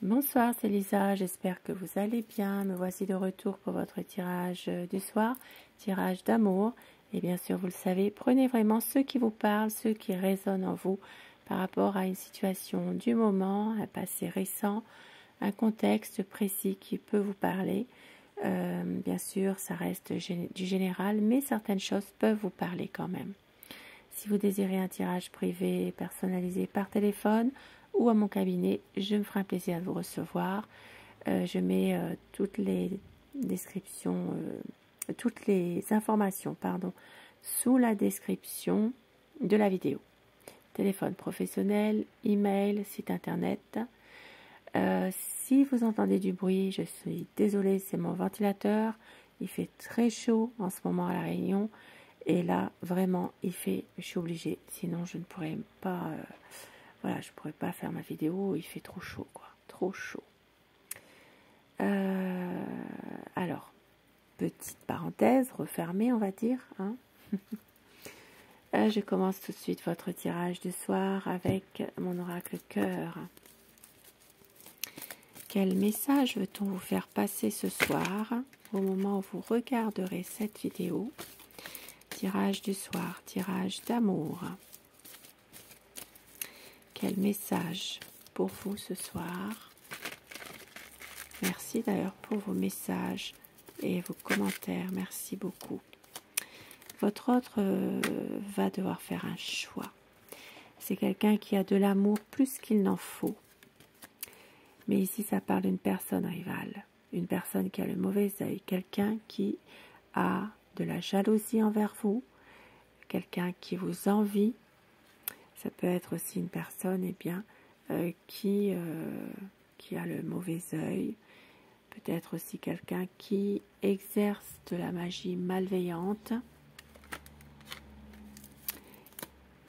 Bonsoir, c'est Lisa, j'espère que vous allez bien. Me voici de retour pour votre tirage du soir, tirage d'amour. Et bien sûr, vous le savez, prenez vraiment ceux qui vous parlent, ceux qui résonnent en vous par rapport à une situation du moment, un passé récent, un contexte précis qui peut vous parler. Bien sûr, ça reste du général, mais certaines choses peuvent vous parler quand même. Si vous désirez un tirage privé personnalisé par téléphone ou à mon cabinet, je me ferai un plaisir de vous recevoir. Je mets toutes les descriptions, toutes les informations, sous la description de la vidéo. Téléphone professionnel, email, site internet. Si vous entendez du bruit, je suis désolée, c'est mon ventilateur. Il fait très chaud en ce moment à La Réunion. Et là, vraiment, je suis obligée. Sinon, je ne pourrais pas, voilà, je pourrais pas faire ma vidéo. Il fait trop chaud, quoi. Trop chaud. Alors, petite parenthèse, refermée, on va dire. Hein. Je commence tout de suite votre tirage du soir avec mon oracle cœur. Quel message veut-on vous faire passer ce soir au moment où vous regarderez cette vidéo? Tirage du soir, tirage d'amour. Quel message pour vous ce soir? Merci d'ailleurs pour vos messages et vos commentaires. Merci beaucoup. Votre autre va devoir faire un choix. C'est quelqu'un qui a de l'amour plus qu'il n'en faut. Mais ici, ça parle d'une personne rivale. Une personne qui a le mauvais œil. Quelqu'un qui a de la jalousie envers vous, quelqu'un qui vous envie. Ça peut être aussi une personne qui a le mauvais œil, peut-être aussi quelqu'un qui exerce de la magie malveillante.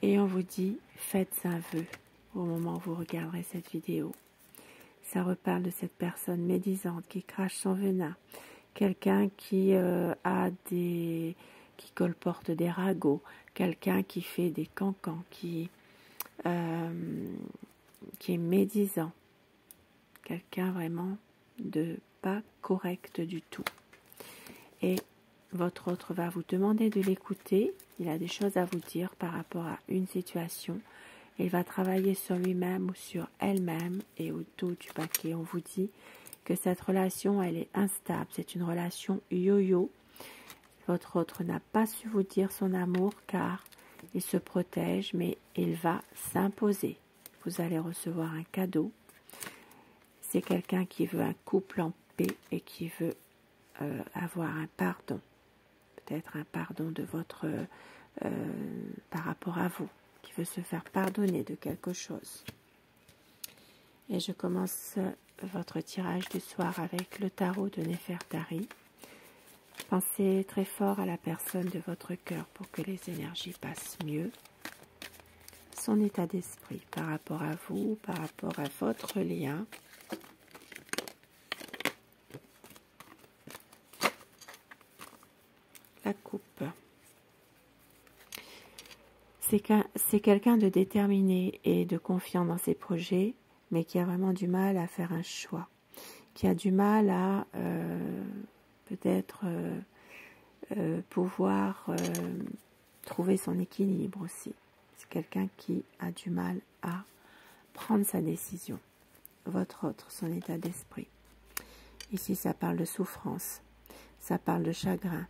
Et on vous dit, faites un vœu au moment où vous regarderez cette vidéo. Ça reparle de cette personne médisante qui crache son venin. Quelqu'un qui qui colporte des ragots, quelqu'un qui fait des cancans, qui est médisant, quelqu'un vraiment de pas correct du tout. Et votre autre va vous demander de l'écouter. Il a des choses à vous dire par rapport à une situation. Il va travailler sur lui-même ou sur elle-même. Et au dos du paquet, on vous dit que cette relation, elle est instable. C'est une relation yo-yo. Votre autre n'a pas su vous dire son amour car il se protège, mais il va s'imposer. Vous allez recevoir un cadeau. C'est quelqu'un qui veut un couple en paix et qui veut avoir un pardon. Peut-être un pardon de votre par rapport à vous, qui veut se faire pardonner de quelque chose. Et je commence votre tirage du soir avec le tarot de Néfertari. Pensez très fort à la personne de votre cœur pour que les énergies passent mieux. Son état d'esprit par rapport à vous, par rapport à votre lien. La coupe. C'est quelqu'un de déterminé et de confiant dans ses projets, mais qui a vraiment du mal à faire un choix. Qui a du mal à peut-être pouvoir trouver son équilibre aussi. C'est quelqu'un qui a du mal à prendre sa décision. Votre autre, son état d'esprit. Ici, ça parle de souffrance. Ça parle de chagrin.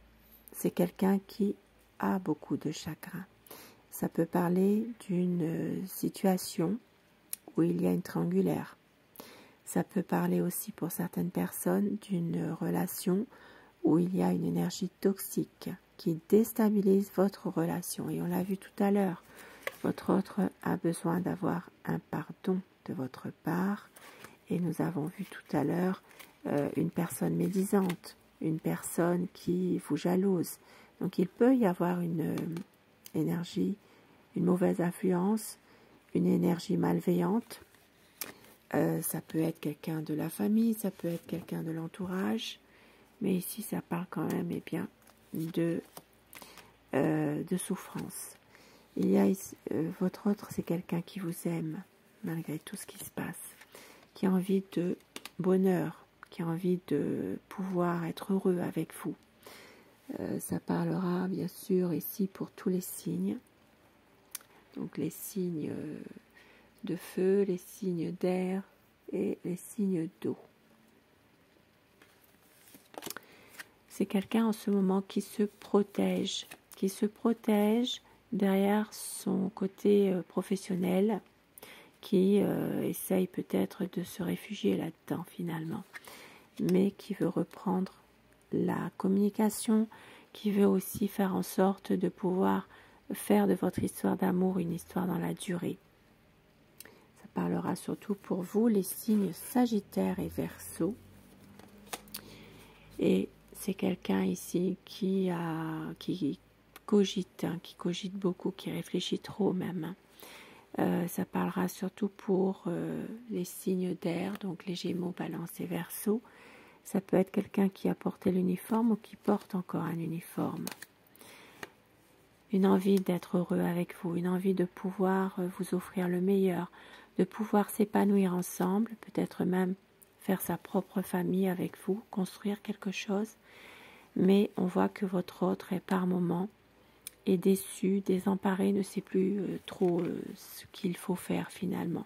C'est quelqu'un qui a beaucoup de chagrin. Ça peut parler d'une situation où il y a une triangulaire. Ça peut parler aussi pour certaines personnes d'une relation où il y a une énergie toxique qui déstabilise votre relation. Et on l'a vu tout à l'heure, votre autre a besoin d'avoir un pardon de votre part. Et nous avons vu tout à l'heure une personne médisante, une personne qui vous jalouse. Donc il peut y avoir une énergie, une mauvaise influence, une énergie malveillante. Ça peut être quelqu'un de la famille, ça peut être quelqu'un de l'entourage. Mais ici, ça parle quand même de souffrance. Il y a ici, votre autre, c'est quelqu'un qui vous aime, malgré tout ce qui se passe, qui a envie de bonheur, qui a envie de pouvoir être heureux avec vous. Ça parlera bien sûr ici pour tous les signes. Donc les signes de feu, les signes d'air et les signes d'eau. C'est quelqu'un en ce moment qui se protège derrière son côté professionnel, qui essaye peut-être de se réfugier là-dedans finalement, mais qui veut reprendre la communication, qui veut aussi faire en sorte de pouvoir faire de votre histoire d'amour une histoire dans la durée. Ça parlera surtout pour vous, les signes Sagittaire et Verseau. Et c'est quelqu'un ici qui cogite, qui cogite beaucoup, qui réfléchit trop même. Ça parlera surtout pour les signes d'air, donc les Gémeaux, Balance et Verseau. Ça peut être quelqu'un qui a porté l'uniforme ou qui porte encore un uniforme. Une envie d'être heureux avec vous, une envie de pouvoir vous offrir le meilleur, de pouvoir s'épanouir ensemble, peut-être même faire sa propre famille avec vous, construire quelque chose. Mais on voit que votre autre est par moments est déçu, désemparé, ne sait plus trop ce qu'il faut faire finalement.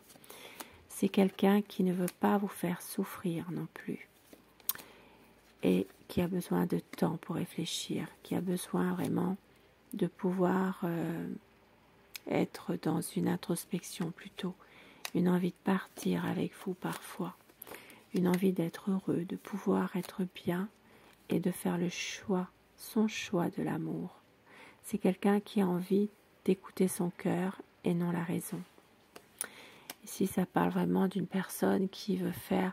C'est quelqu'un qui ne veut pas vous faire souffrir non plus. Et qui a besoin de temps pour réfléchir, qui a besoin vraiment de pouvoir être dans une introspection plutôt, une envie de partir avec vous parfois, une envie d'être heureux, de pouvoir être bien et de faire le choix, son choix de l'amour. C'est quelqu'un qui a envie d'écouter son cœur et non la raison. Ici, ça parle vraiment d'une personne qui veut faire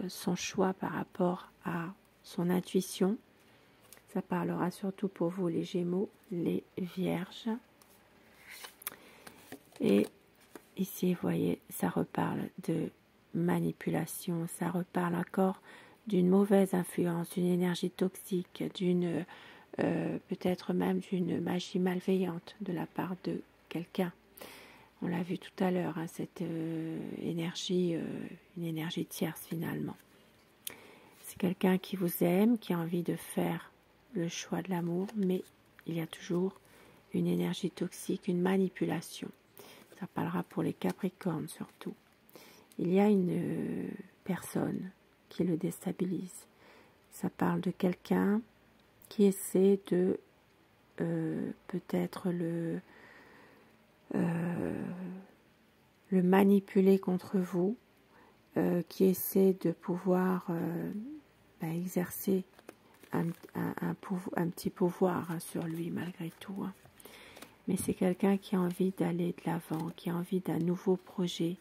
son choix par rapport à son intuition. Ça parlera surtout pour vous les Gémeaux, les Vierges. Et ici, vous voyez, ça reparle de manipulation, ça reparle encore d'une mauvaise influence, d'une énergie toxique, d'une peut-être même d'une magie malveillante de la part de quelqu'un. On l'a vu tout à l'heure, hein, cette énergie, une énergie tierce finalement. C'est quelqu'un qui vous aime, qui a envie de faire le choix de l'amour, mais il y a toujours une énergie toxique, une manipulation. Ça parlera pour les Capricornes surtout. Il y a une personne qui le déstabilise. Ça parle de quelqu'un qui essaie de peut-être le manipuler contre vous, qui essaie de pouvoir exercer un petit pouvoir sur lui malgré tout. Hein. Mais c'est quelqu'un qui a envie d'aller de l'avant, qui a envie d'un nouveau projet,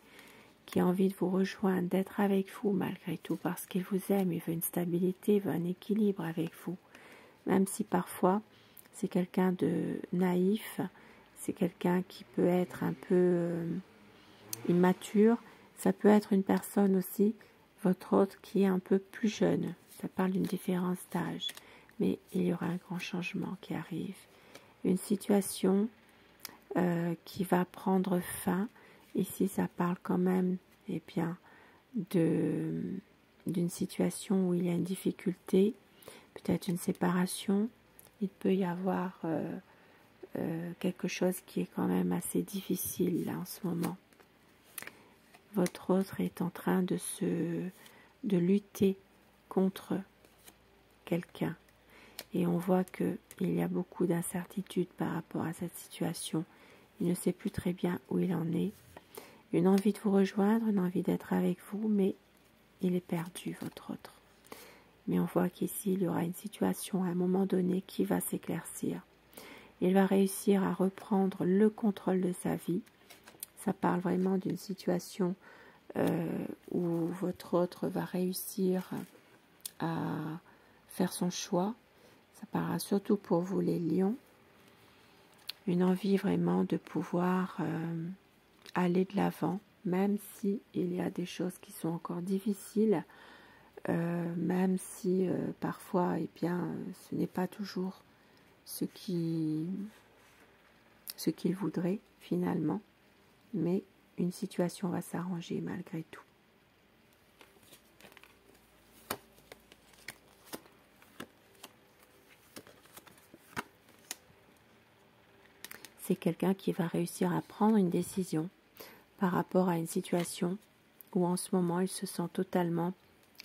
qui a envie de vous rejoindre, d'être avec vous malgré tout, parce qu'il vous aime, il veut une stabilité, il veut un équilibre avec vous. Même si parfois c'est quelqu'un de naïf, c'est quelqu'un qui peut être un peu immature, ça peut être une personne aussi, votre autre, qui est un peu plus jeune. Ça parle d'une différence d'âge, mais il y aura un grand changement qui arrive. Une situation qui va prendre fin. Ici, ça parle quand même d'une situation où il y a une difficulté, peut-être une séparation. Il peut y avoir quelque chose qui est quand même assez difficile là en ce moment. Votre autre est en train de lutter contre quelqu'un. Et on voit qu'il y a beaucoup d'incertitudes par rapport à cette situation. Il ne sait plus très bien où il en est. Une envie de vous rejoindre, une envie d'être avec vous, mais il est perdu, votre autre. Mais on voit qu'ici, il y aura une situation à un moment donné qui va s'éclaircir. Il va réussir à reprendre le contrôle de sa vie. Ça parle vraiment d'une situation où votre autre va réussir à faire son choix. Ça parlera surtout pour vous les lions. Une envie vraiment de pouvoir aller de l'avant, même si il y a des choses qui sont encore difficiles, même si parfois ce n'est pas toujours ce qu'il voudrait finalement, mais une situation va s'arranger malgré tout. c'est quelqu'un qui va réussir à prendre une décision par rapport à une situation où en ce moment il se sent totalement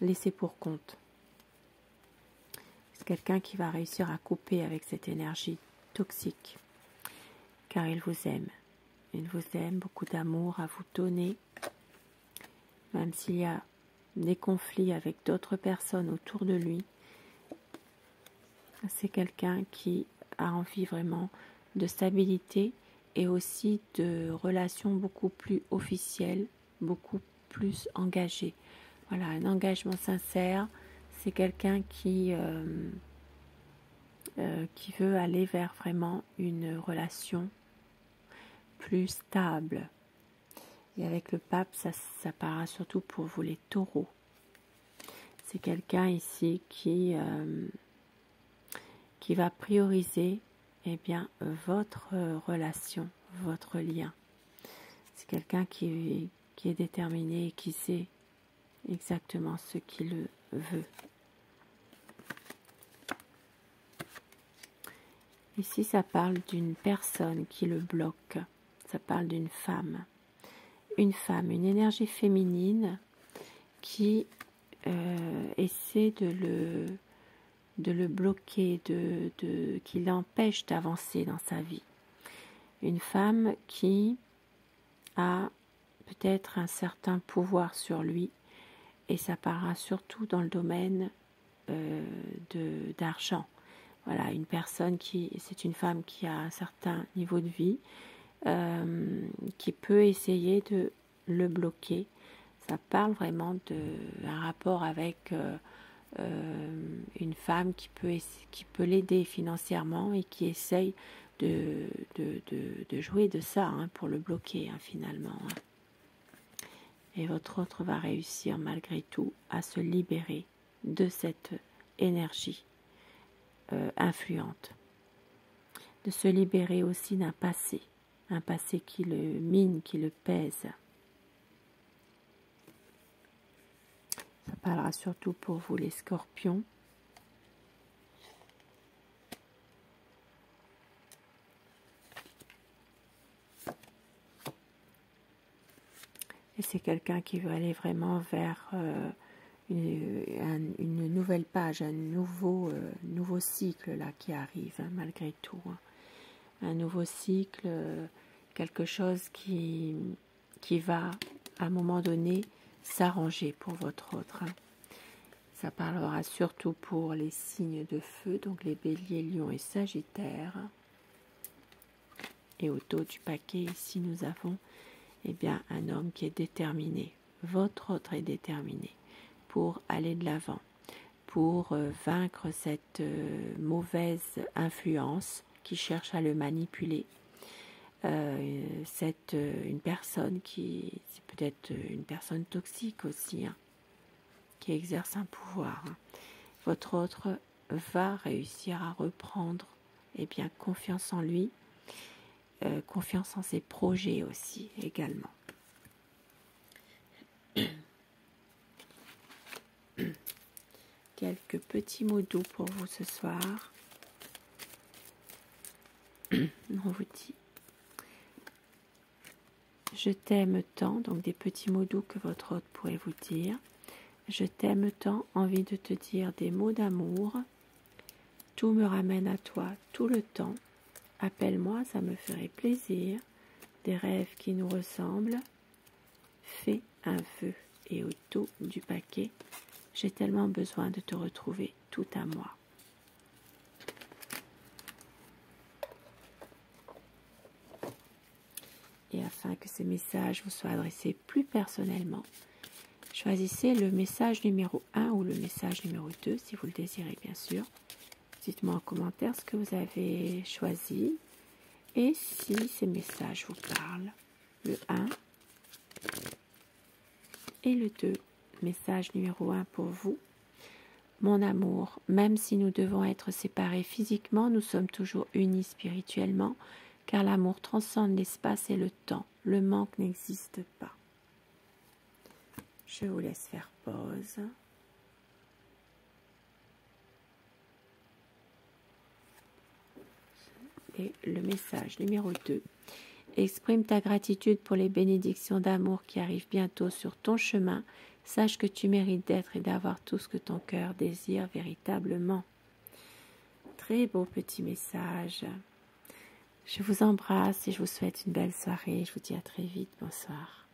laissé pour compte. C'est quelqu'un qui va réussir à couper avec cette énergie toxique, car il vous aime. Il vous aime, beaucoup d'amour à vous donner, même s'il y a des conflits avec d'autres personnes autour de lui. C'est quelqu'un qui a envie vraiment de stabilité et aussi de relations beaucoup plus officielles, beaucoup plus engagées. Voilà, un engagement sincère, c'est quelqu'un qui veut aller vers vraiment une relation plus stable. Et avec le pape, ça parlera surtout pour vous les taureaux. C'est quelqu'un ici qui va prioriser votre relation, votre lien. C'est quelqu'un qui est déterminé et qui sait exactement ce qu'il veut. Ici, ça parle d'une personne qui le bloque. Ça parle d'une femme. Une femme, une énergie féminine qui essaie de le bloquer, qui l'empêche d'avancer dans sa vie. Une femme qui a peut-être un certain pouvoir sur lui, et ça parlera surtout dans le domaine d'argent. Voilà, une personne c'est une femme qui a un certain niveau de vie, qui peut essayer de le bloquer. Ça parle vraiment d'un rapport avec une femme qui peut l'aider financièrement et qui essaye de jouer de ça pour le bloquer finalement. Et votre autre va réussir malgré tout à se libérer de cette énergie influente. De se libérer aussi d'un passé, un passé qui le mine, qui le pèse. Ça parlera surtout pour vous les scorpions. Et c'est quelqu'un qui veut aller vraiment vers une nouvelle page, un nouveau cycle là qui arrive malgré tout. Un nouveau cycle, quelque chose qui va à un moment donné s'arranger pour votre autre. Ça parlera surtout pour les signes de feu, donc les béliers, lions et sagittaires. Et au dos du paquet, ici, nous avons un homme qui est déterminé. Votre autre est déterminé pour aller de l'avant, pour vaincre cette mauvaise influence qui cherche à le manipuler. Une personne c'est peut-être une personne toxique aussi, qui exerce un pouvoir. Votre autre va réussir à reprendre confiance en lui, confiance en ses projets aussi également. Quelques petits mots doux pour vous ce soir. On vous dit je t'aime tant, donc des petits mots doux que votre hôte pourrait vous dire. Je t'aime tant, envie de te dire des mots d'amour. Tout me ramène à toi tout le temps. Appelle-moi, ça me ferait plaisir. Des rêves qui nous ressemblent. Fais un vœu. Et au dos du paquet, j'ai tellement besoin de te retrouver tout à moi. Et afin que ces messages vous soient adressés plus personnellement, choisissez le message numéro 1 ou le message numéro 2, si vous le désirez bien sûr. Dites-moi en commentaire ce que vous avez choisi et si ces messages vous parlent. Le 1 et le 2. Message numéro 1 pour vous. Mon amour, même si nous devons être séparés physiquement, nous sommes toujours unis spirituellement, car l'amour transcende l'espace et le temps. Le manque n'existe pas. Je vous laisse faire pause. Et le message numéro 2. Exprime ta gratitude pour les bénédictions d'amour qui arrivent bientôt sur ton chemin. Sache que tu mérites d'être et d'avoir tout ce que ton cœur désire véritablement. Très beau petit message. Je vous embrasse et je vous souhaite une belle soirée. Je vous dis à très vite. Bonsoir.